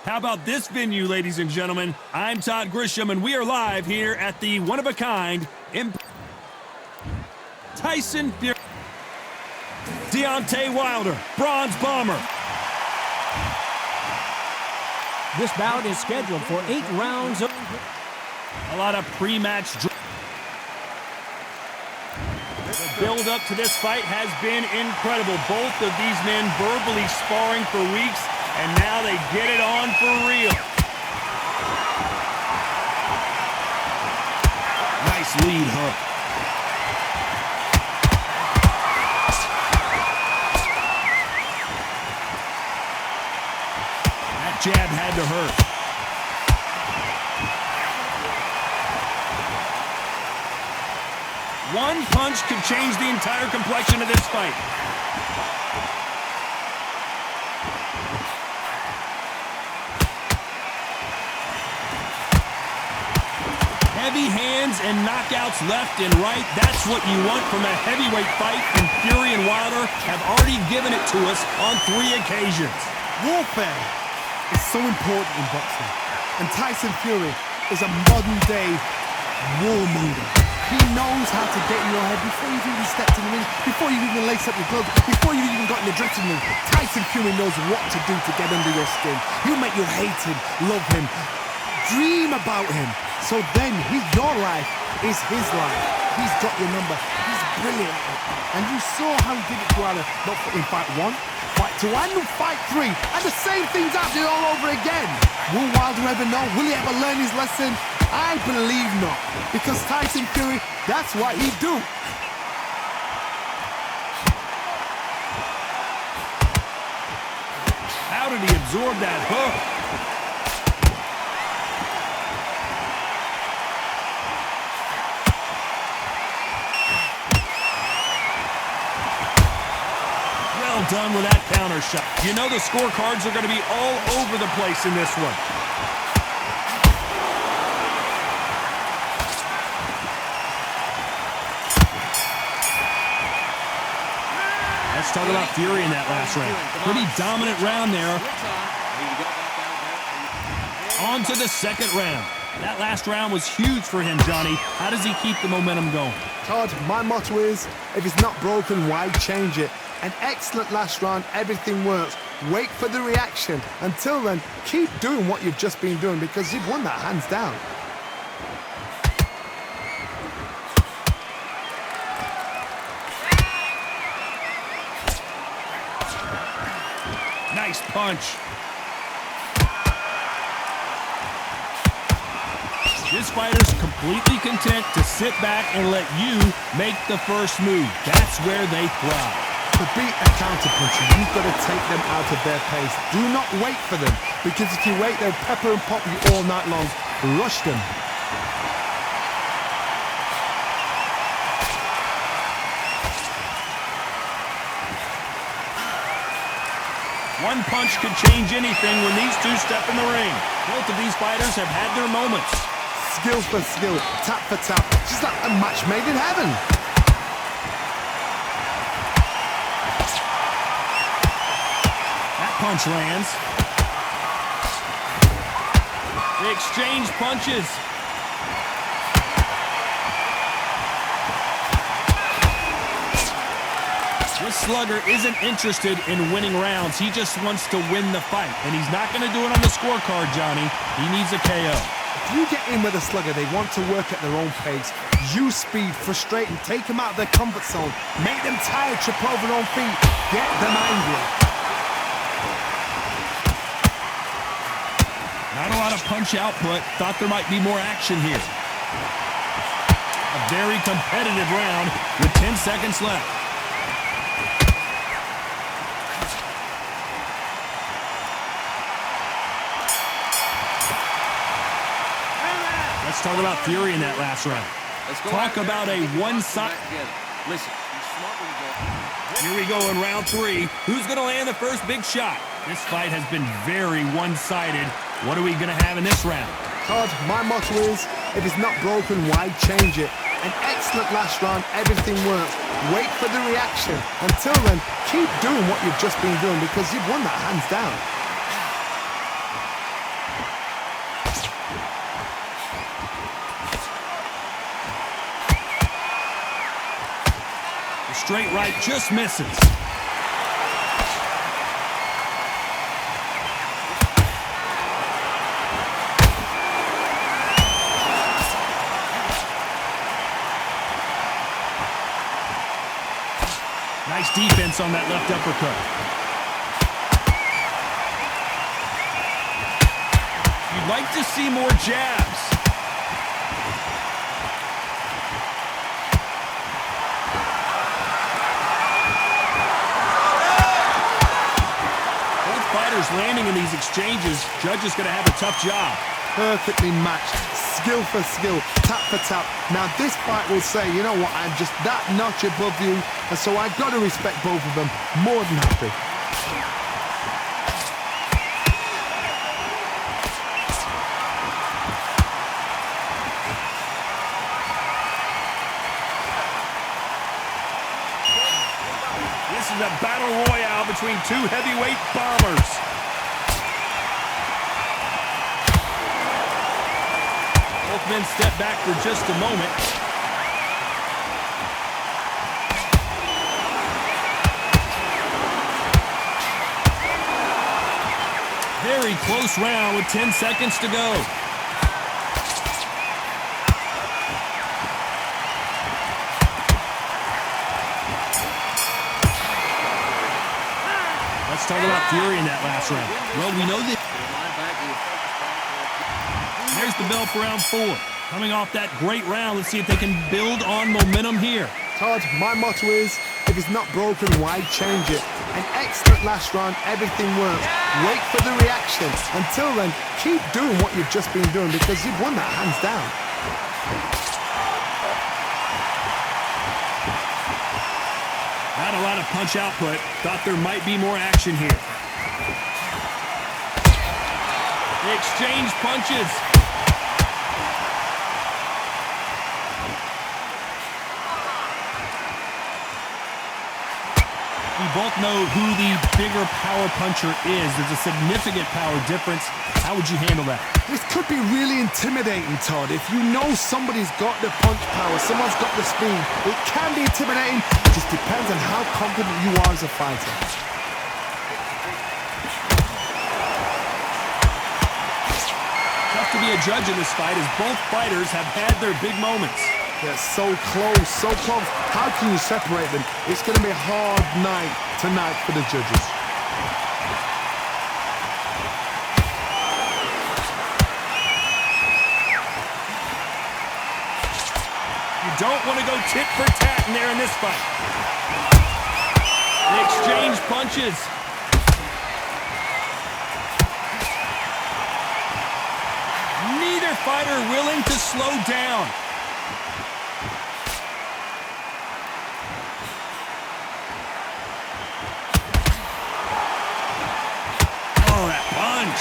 How about this venue, ladies and gentlemen? I'm Todd Grisham, and we are live here at the one-of-a-kind Tyson Fury. Deontay Wilder, Bronze Bomber. This bout is scheduled for 8 rounds. A lot of pre-match. The build-up to this fight has been incredible. Both of these men verbally sparring for weeks, and now they get it on for real. Nice lead hook. That jab had to hurt. One punch could change the entire complexion of this fight. Heavy hands and knockouts left and right. That's what you want from a heavyweight fight, and Fury and Wilder have already given it to us on 3 occasions. Warfare is so important in boxing, and Tyson Fury is a modern-day warmonger. He knows how to get in your head before you've even stepped in the ring, before you've even laced up your gloves, before you've even got in the dressing room. Tyson Fury knows what to do to get under your skin. He'll make you hate him, love him, dream about him. So then your life is his life. He's got your number. He's brilliant. And you saw how he did it to Wilder, not in fight 1, fight 2, and fight 3. And the same thing's happening all over again. Will Wilder ever know? Will he ever learn his lesson? I believe not. Because Tyson Fury, that's what he do. How did he absorb that hook? Well done with that counter shot. You know the scorecards are going to be all over the place in this one. Let's talk about Fury in that last round. Pretty dominant round there. On to the second round. That last round was huge for him, Johnny. How does he keep the momentum going? Todd, my motto is, if it's not broken, why change it? An excellent last round, everything works. Wait for the reaction. Until then, keep doing what you've just been doing because you've won that hands down. Nice punch. This fighter's completely content to sit back and let you make the first move. That's where they thrive. To beat a counter-puncher, you've got to take them out of their pace. Do not wait for them, because if you wait, they'll pepper and pop you all night long. Rush them. One punch could change anything when these two step in the ring. Both of these fighters have had their moments. Skill for skill, tap for tap. Just like a match made in heaven. Punch lands. They exchange punches. This slugger isn't interested in winning rounds. He just wants to win the fight. And he's not going to do it on the scorecard, Johnny. He needs a KO. If you get in with a slugger, they want to work at their own pace. Use speed, frustrate them, take them out of their comfort zone. Make them tired, trip over their own feet. Get them angry. Not a lot of punch output. Thought there might be more action here. A very competitive round with 10 seconds left. Let's talk about Fury in that last round. Talk about a one-sided. Listen, Here we go in round 3. Who's going to land the first big shot? This fight has been very one-sided. What are we going to have in this round? Todd, my motto is, if it's not broken, why change it? An excellent last round, everything works. Wait for the reaction. Until then, keep doing what you've just been doing because you've won that hands down. The straight right just misses. Nice defense on that left uppercut. You'd like to see more jabs. Both fighters landing in these exchanges. Judge is going to have a tough job. Perfectly matched, skill for skill, tap for tap. Now this fight will say, you know what, I'm just that notch above you, and so I've got to respect both of them. More than happy. This is a battle royale between two heavyweight bombers. Both men step back for just a moment. Very close round with 10 seconds to go. Let's talk about Fury in that last round. Well, we know that. There's the bell for round 4. Coming off that great round, let's see if they can build on momentum here. Todd, my motto is, if it's not broken, why change it? An excellent last round, everything works. Wait for the reaction. Until then, keep doing what you've just been doing because you've won that hands down. Not a lot of punch output. Thought there might be more action here. They exchange punches. We both know who the bigger power puncher is. There's a significant power difference. How would you handle that? This could be really intimidating, Todd. If you know somebody's got the punch power, someone's got the speed, it can be intimidating. It just depends on how confident you are as a fighter. Tough to be a judge in this fight as both fighters have had their big moments. They're so close, so close. How can you separate them? It's going to be a hard night tonight for the judges. You don't want to go tit for tat in there in this fight. They exchange punches. Neither fighter willing to slow down. Oh, that punch.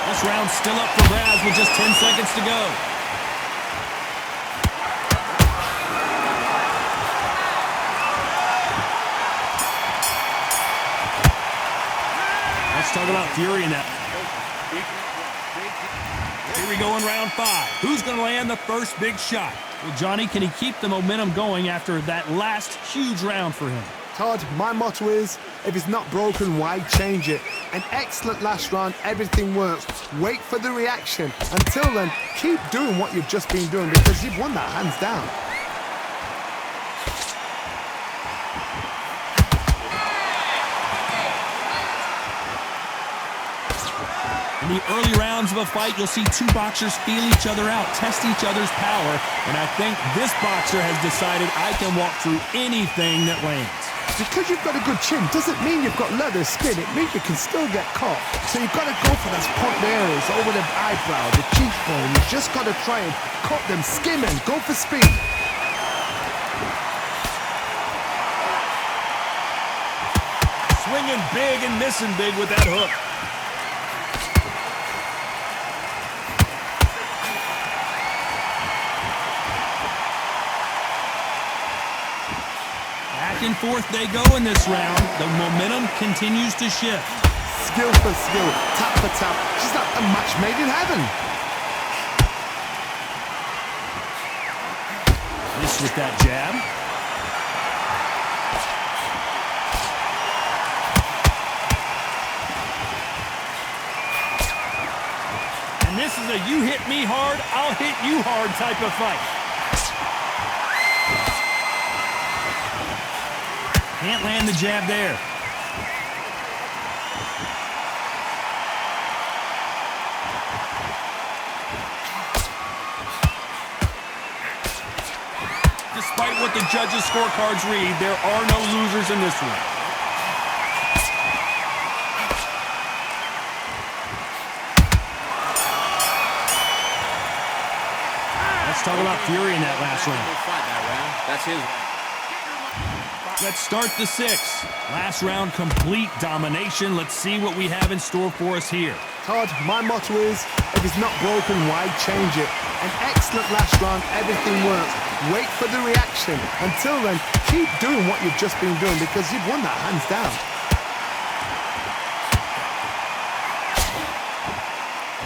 This round's still up for grabs with just 10 seconds to go. Let's talk about Fury in that. Here we go in round 5. Who's going to land the first big shot? Well, Johnny, can he keep the momentum going after that last huge round for him? Todd, my motto is, if it's not broken, why change it? An excellent last round, everything works. Wait for the reaction. Until then, keep doing what you've just been doing because you've won that hands down. In the early rounds of a fight, you'll see two boxers feel each other out, test each other's power, and I think this boxer has decided I can walk through anything that lands. Because you've got a good chin doesn't mean you've got leather skin. It means you can still get caught. So you've got to go for those point areas over the eyebrow, the cheekbone. You've just got to try and cut them, skim and go for speed. Swinging big and missing big with that hook. Back and forth they go in this round. The momentum continues to shift. Skill for skill, tap for tap. She's like a match made in heaven. This with that jab. And this is a you hit me hard, I'll hit you hard type of fight. Can't land the jab there. Despite what the judges' scorecards read, there are no losers in this one. Let's talk about Fury in that last round. That's his. Let's start the sixth. Last round, complete domination. Let's see what we have in store for us here. Todd, my motto is, if it's not broken, why change it? An excellent last round, everything works. Wait for the reaction. Until then, keep doing what you've just been doing because you've won that hands down.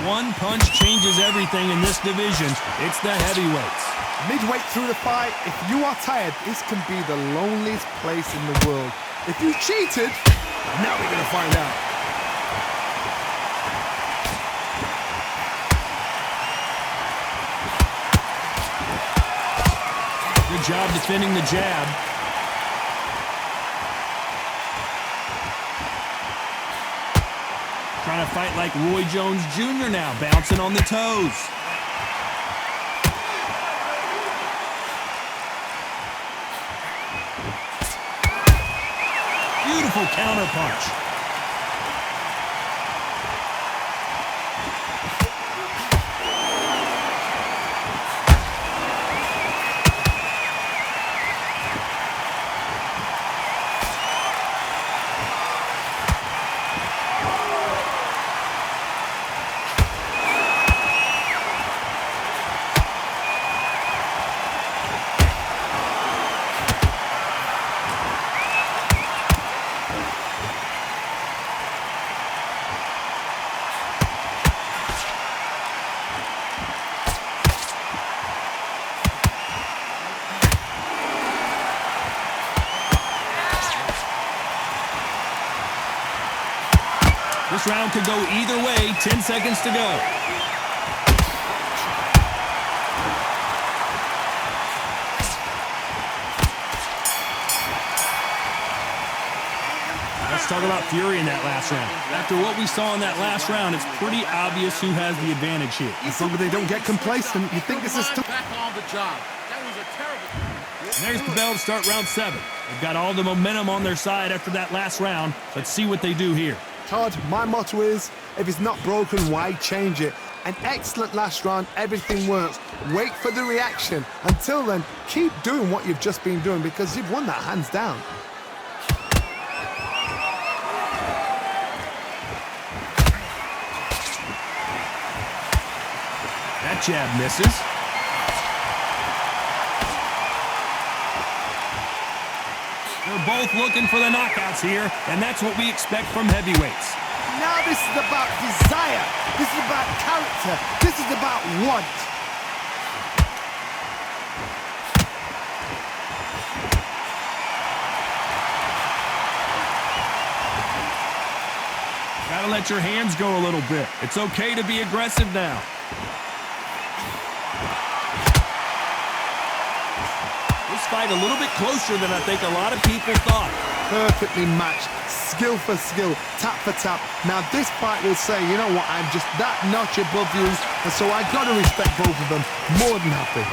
One punch changes everything in this division. It's the heavyweights. Midway through the fight, if you are tired, this can be the loneliest place in the world. If you cheated, now we're going to find out. Good job defending the jab. Trying to fight like Roy Jones Jr. now, bouncing on the toes. Beautiful counter punch. This round could go either way. 10 seconds to go. Let's talk about Fury in that last round. After what we saw in that last round, it's pretty obvious who has the advantage here. As long as they don't get complacent, you think this is still... Back on the job. That was a terrible... And there's the bell to start round 7. They've got all the momentum on their side after that last round. Let's see what they do here. Todd, my motto is, if it's not broken, why change it? An excellent last round, everything works. Wait for the reaction. Until then, keep doing what you've just been doing because you've won that hands down. That jab misses. They're both looking for the knockouts here, and that's what we expect from heavyweights. Now this is about desire. This is about character. This is about want. Gotta let your hands go a little bit. It's okay to be aggressive now. This fight a little bit closer than I think a lot of people thought. Perfectly matched, skill for skill, tap for tap. Now this fight will say, you know what, I'm just that notch above you, and so I gotta respect both of them. More than happy.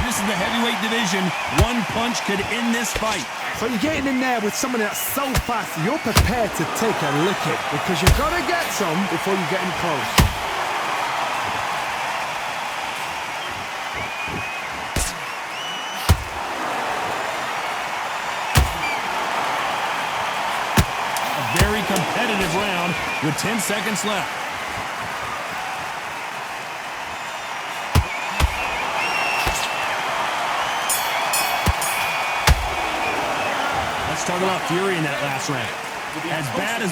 This is the heavyweight division. One punch could end this fight. So you're getting in there with someone that's so fast, you're prepared to take a licking because you've got to get some before you get in close. with 10 seconds left. Let's talk about Fury in that last round. As bad as...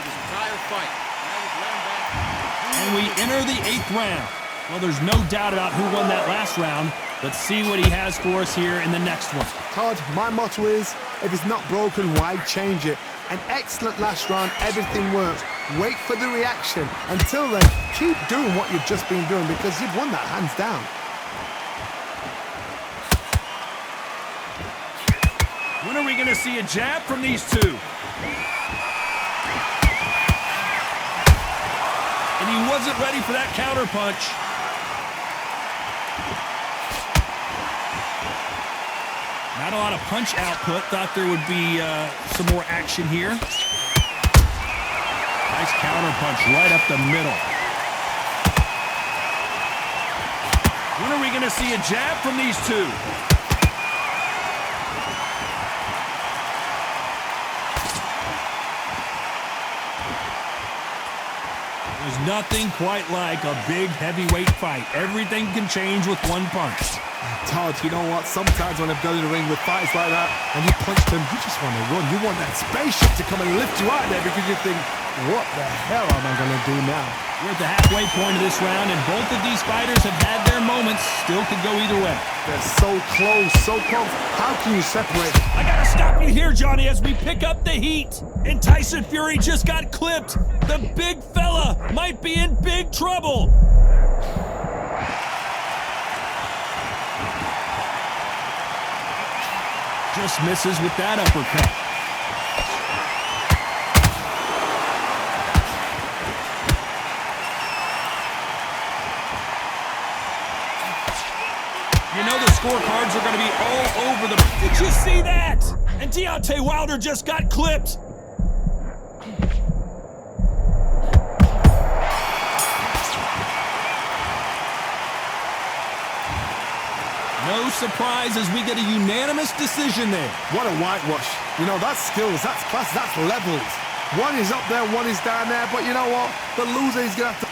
And we enter the 8th round. Well, there's no doubt about who won that last round. Let's see what he has for us here in the next one. Todd, my motto is, if it's not broken, why change it? An excellent last round, everything works. Wait for the reaction. Until then, keep doing what you've just been doing because you've won that hands down. When are we going to see a jab from these two? And he wasn't ready for that counter punch. Not a lot of punch output. Thought there would be some more action here. Nice counter punch right up the middle. When are we going to see a jab from these two? There's nothing quite like a big heavyweight fight. Everything can change with one punch. Todd, you know what? Sometimes when I've gone in the ring with fights like that and you punch them, you just want to run. You want that spaceship to come and lift you out there because you think, what the hell am I going to do now? We're at the halfway point of this round, and both of these fighters have had their moments. Still could go either way. They're so close, so close. How can you separate? I got to stop you here, Johnny, as we pick up the heat. And Tyson Fury just got clipped. The big fella might be in big trouble. Just misses with that uppercut. You know the scorecards are going to be all over the... Did you see that? And Deontay Wilder just got clipped. No surprise as we get a unanimous decision there. What a whitewash. You know, that's skills, that's class, that's levels. One is up there, one is down there, but you know what? The loser is going to have to